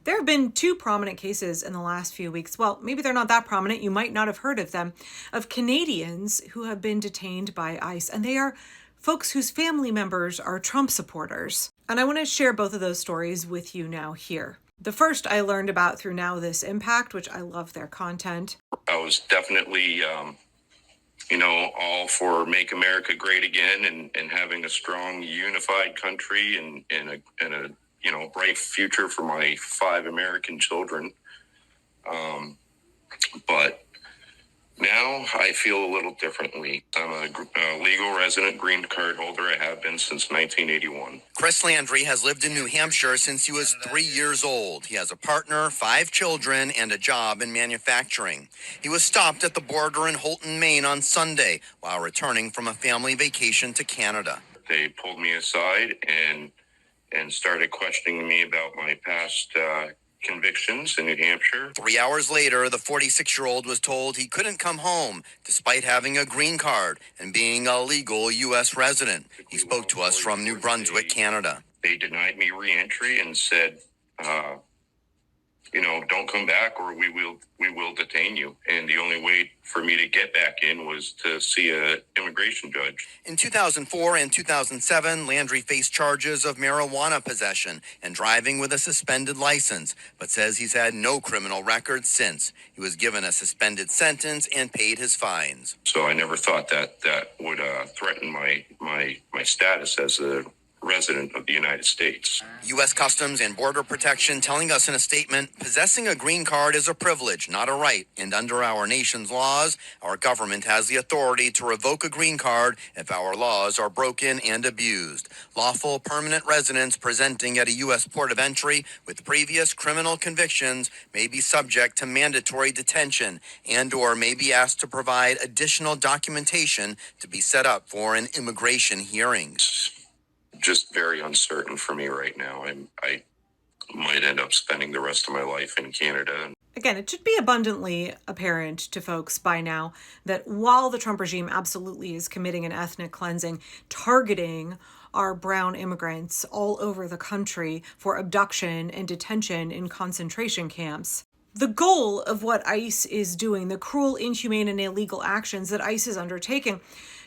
There have been two prominent cases in the last few weeks. Well, maybe they're not that prominent. You might not have heard of them, of Canadians who have been detained by ICE. And they are folks whose family members are Trump supporters. And I want to share both of those stories with you now here. The first I learned about through Now This Impact, which I love their content. I was definitely, all for Make America Great Again and having a strong, unified country and a bright future for my 5 American children. But now I feel a little differently. I'm a legal resident green card holder. I have been since 1981. Chris Landry has lived in New Hampshire since he was 3 years old. He has a partner, 5 children, and a job in manufacturing. He was stopped at the border in Holton, Maine on Sunday while returning from a family vacation to Canada. They pulled me aside and started questioning me about my past convictions in New Hampshire. 3 hours later, the 46-year-old was told he couldn't come home despite having a green card and being a legal U.S. resident. He spoke to us from New Brunswick, Canada. They denied me re-entry and said, don't come back or we will detain you. And the only way for me to get back in was to see an immigration judge. In 2004 and 2007, Landry faced charges of marijuana possession and driving with a suspended license, but says he's had no criminal record since. He was given a suspended sentence and paid his fines. So I never thought that would threaten my status as a resident of the United States. U.S. Customs and Border Protection telling us in a statement, possessing a green card is a privilege, not a right. And under our nation's laws, our government has the authority to revoke a green card if our laws are broken and abused. Lawful permanent residents presenting at a U.S. port of entry with previous criminal convictions may be subject to mandatory detention and or may be asked to provide additional documentation to be set up for an immigration hearing. Just very uncertain for me right now. I might end up spending the rest of my life in Canada. Again, it should be abundantly apparent to folks by now that while the Trump regime absolutely is committing an ethnic cleansing, targeting our brown immigrants all over the country for abduction and detention in concentration camps, the goal of what ICE is doing, the cruel, inhumane, and illegal actions that ICE is undertaking,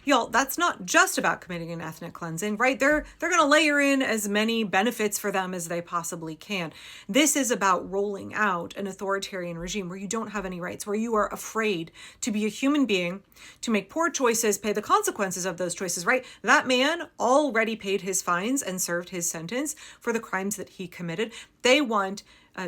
y'all, that's not just about committing an ethnic cleansing, right? They're going to layer in as many benefits for them as they possibly can. This is about rolling out an authoritarian regime where you don't have any rights, where you are afraid to be a human being, to make poor choices, pay the consequences of those choices, right? That man already paid his fines and served his sentence for the crimes that he committed. They want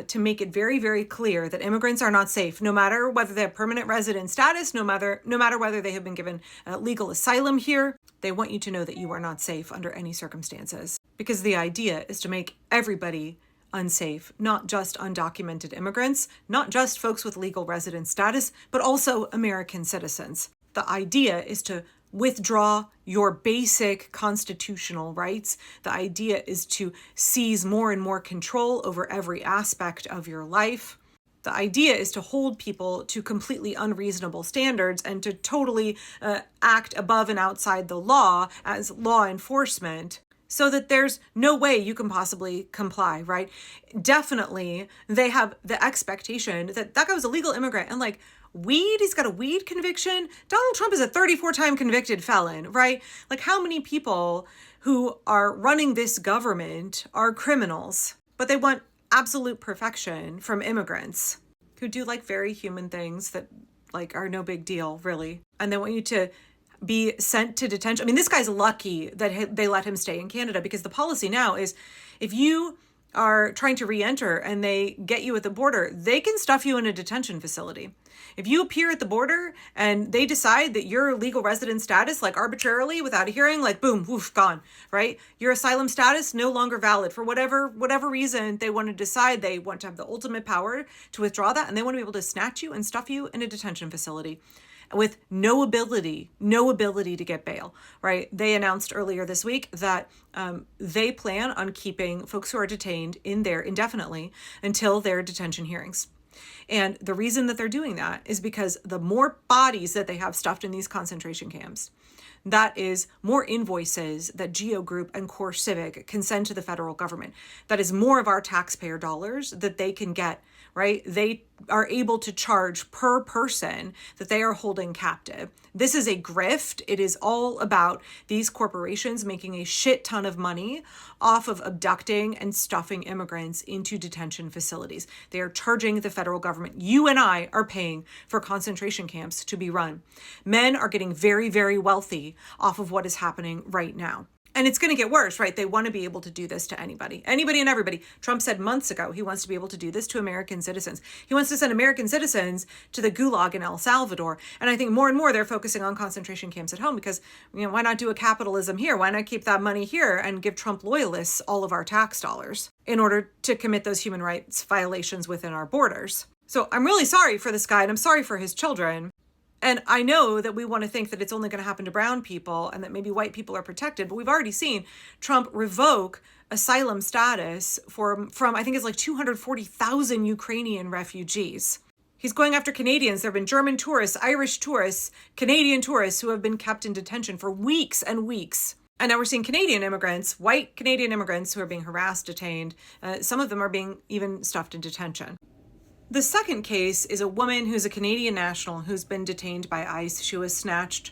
to make it very, very clear that immigrants are not safe, no matter whether they have permanent resident status, no matter whether they have been given legal asylum here. They want you to know that you are not safe under any circumstances, because the idea is to make everybody unsafe, not just undocumented immigrants, not just folks with legal resident status, but also American citizens. The idea is to withdraw your basic constitutional rights. The idea is to seize more and more control over every aspect of your life. The idea is to hold people to completely unreasonable standards and to totally act above and outside the law as law enforcement, so that there's no way you can possibly comply, right? Definitely, they have the expectation that that guy was a legal immigrant and weed, he's got a weed conviction. Donald Trump is a 34-time convicted felon, right? How many people who are running this government are criminals, but they want absolute perfection from immigrants who do very human things that are no big deal, really. And they want you to be sent to detention. I mean, this guy's lucky that they let him stay in Canada, because the policy now is if you are trying to re-enter and they get you at the border, they can stuff you in a detention facility. If you appear at the border and they decide that your legal resident status, arbitrarily without a hearing, boom, woof, gone, right? Your asylum status no longer valid for whatever reason they want to decide. They want to have the ultimate power to withdraw that, and they want to be able to snatch you and stuff you in a detention facility with no ability to get bail, right? They announced earlier this week that they plan on keeping folks who are detained in there indefinitely until their detention hearings. And the reason that they're doing that is because the more bodies that they have stuffed in these concentration camps, That is more invoices that Geo Group and Core Civic can send to the federal government. That is more of our taxpayer dollars that they can get, right? They are able to charge per person that they are holding captive. This is a grift. It is all about these corporations making a shit ton of money off of abducting and stuffing immigrants into detention facilities. They are charging the federal government. You and I are paying for concentration camps to be run. Men are getting very, very wealthy off of what is happening right now. And it's going to get worse, right? They want to be able to do this to anybody and everybody. Trump said months ago he wants to be able to do this to American citizens. He wants to send American citizens to the gulag in El Salvador. And I think more and more they're focusing on concentration camps at home because, why not do a capitalism here? Why not keep that money here and give Trump loyalists all of our tax dollars in order to commit those human rights violations within our borders? So I'm really sorry for this guy and I'm sorry for his children. And I know that we want to think that it's only going to happen to brown people and that maybe white people are protected, but we've already seen Trump revoke asylum status from I think it's like 240,000 Ukrainian refugees. He's going after Canadians. There have been German tourists, Irish tourists, Canadian tourists who have been kept in detention for weeks and weeks. And now we're seeing Canadian immigrants, white Canadian immigrants who are being harassed, detained. Some of them are being even stuffed in detention. The second case is a woman who's a Canadian national who's been detained by ICE. She was snatched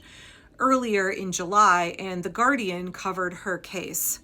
earlier in July, and The Guardian covered her case.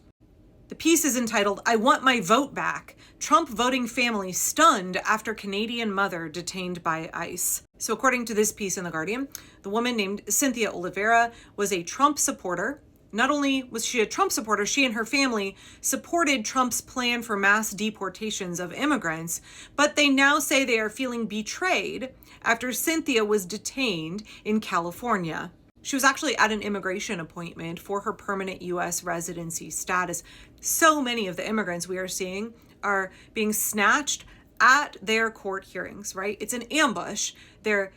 The piece is entitled, "I Want My Vote Back. Trump voting family stunned after Canadian mother detained by ICE." So according to this piece in The Guardian, the woman named Cynthia Oliveira was a Trump supporter. Not only was she a Trump supporter, she and her family supported Trump's plan for mass deportations of immigrants, but they now say they are feeling betrayed after Cynthia was detained in California. She was actually at an immigration appointment for her permanent U.S. residency status. So many of the immigrants we are seeing are being snatched at their court hearings, right? It's an ambush. They're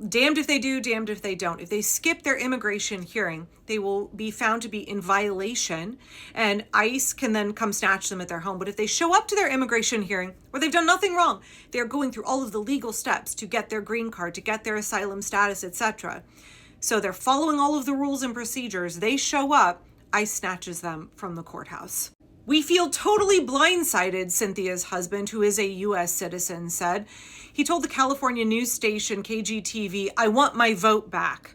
damned if they do, damned if they don't. If they skip their immigration hearing, they will be found to be in violation, and ICE can then come snatch them at their home. But if they show up to their immigration hearing where they've done nothing wrong, they are going through all of the legal steps to get their green card, to get their asylum status, etc. So they're following all of the rules and procedures. They show up, ICE snatches them from the courthouse. "We feel totally blindsided," Cynthia's husband, who is a U.S. citizen, said. He told the California news station KGTV, "I want my vote back."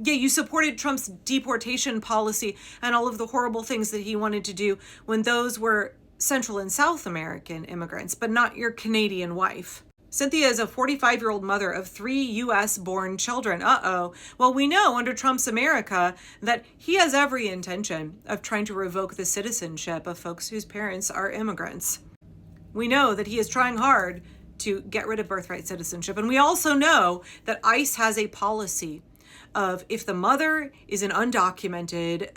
Yeah, you supported Trump's deportation policy and all of the horrible things that he wanted to do when those were Central and South American immigrants, but not your Canadian wife. Cynthia is a 45-year-old mother of 3 U.S.-born children. Well, we know under Trump's America that he has every intention of trying to revoke the citizenship of folks whose parents are immigrants. We know that he is trying hard to get rid of birthright citizenship. And we also know that ICE has a policy of if the mother is an undocumented,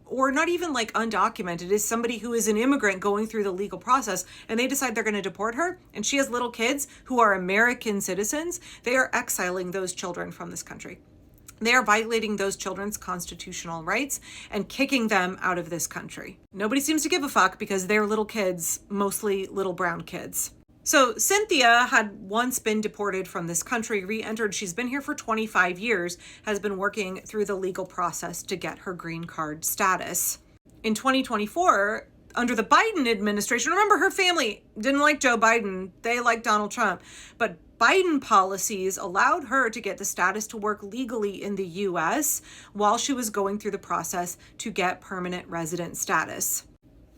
or not even like undocumented, is somebody who is an immigrant going through the legal process, and they decide they're going to deport her, and she has little kids who are American citizens, they are exiling those children from this country. They are violating those children's constitutional rights and kicking them out of this country. Nobody seems to give a fuck because they're little kids, mostly little brown kids. So Cynthia had once been deported from this country, re-entered. She's been here for 25 years, has been working through the legal process to get her green card status. In 2024, under the Biden administration, remember her family didn't like Joe Biden, they liked Donald Trump, but Biden policies allowed her to get the status to work legally in the US while she was going through the process to get permanent resident status.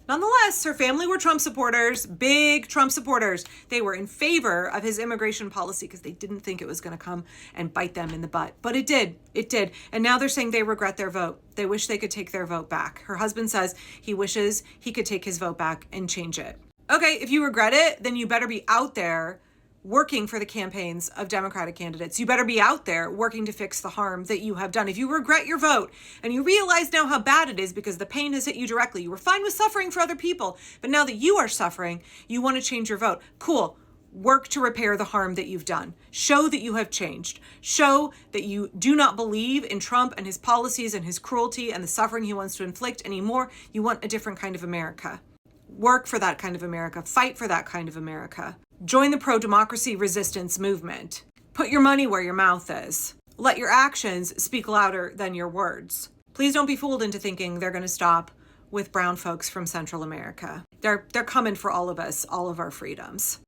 Nonetheless, her family were Trump supporters, big Trump supporters. They were in favor of his immigration policy because they didn't think it was going to come and bite them in the butt. But it did. It did. And now they're saying they regret their vote. They wish they could take their vote back. Her husband says he wishes he could take his vote back and change it. Okay, if you regret it, then you better be out there working for the campaigns of Democratic candidates. You better be out there working to fix the harm that you have done. If you regret your vote and you realize now how bad it is because the pain has hit you directly, you were fine with suffering for other people, but now that you are suffering, you want to change your vote. Cool. Work to repair the harm that you've done. Show that you have changed. Show that you do not believe in Trump and his policies and his cruelty and the suffering he wants to inflict anymore. You want a different kind of America. Work for that kind of America. Fight for that kind of America. Join the pro-democracy resistance movement. Put your money where your mouth is. Let your actions speak louder than your words. please don't be fooled into thinking they're going to stop with brown folks from Central America. They're coming for all of us, all of our freedoms.